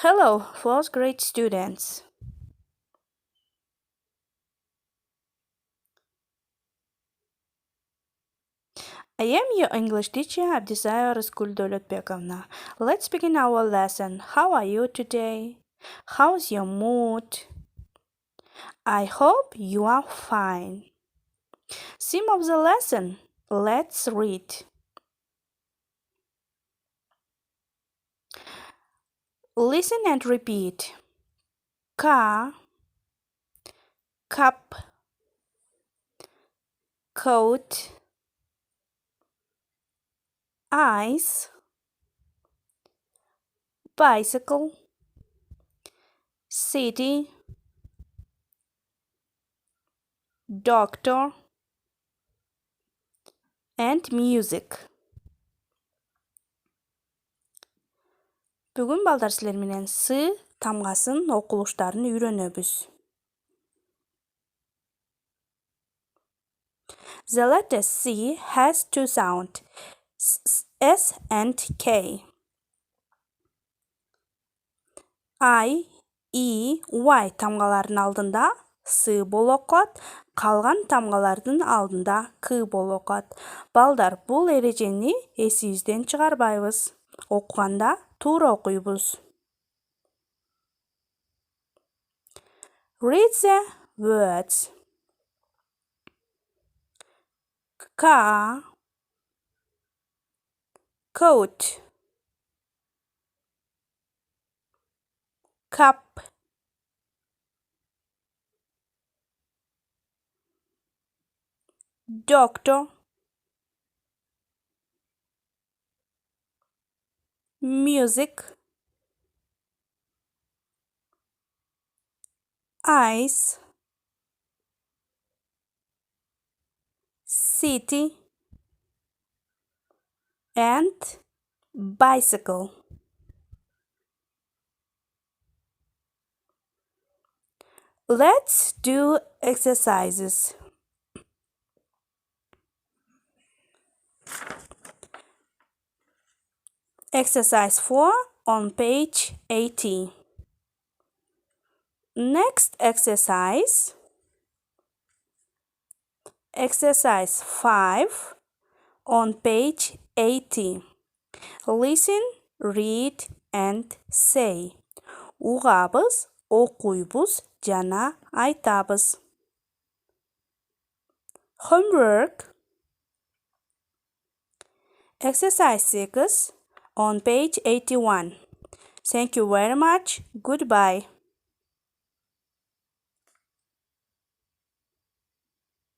Hello, fourth grade students. I am your English teacher, Abdыисаева Ы. Let's begin our lesson. How are you today? How's your mood? I hope you are fine. Theme of the lesson. Let's read. Listen and repeat. Car, cup, coat, ice, bicycle, city, doctor, and music. Бүгүн балдар силер менен сы тамгасын окулуштарын үйрөнөбүз. The letter C has two sounds, S and K. I, E, Y тамгаларынын алдында сы болуп окуат, калган тамгалардын алдында К болуп окуат. Балдар, бул эрежени эсибизден чыгарбайбыз. Окуганда туура окуйбуз. Read the words. Car, coat, cup, doctor, music, ice, city, and bicycle. Let's do exercises. Exercise 4 on page 80. Next exercise. Exercise 5 on page 80. Listen, read, and say. Угабыз, окуйбуз, жана айтабыз. Homework. Exercise 6 on page 81. Thank you very much. Goodbye.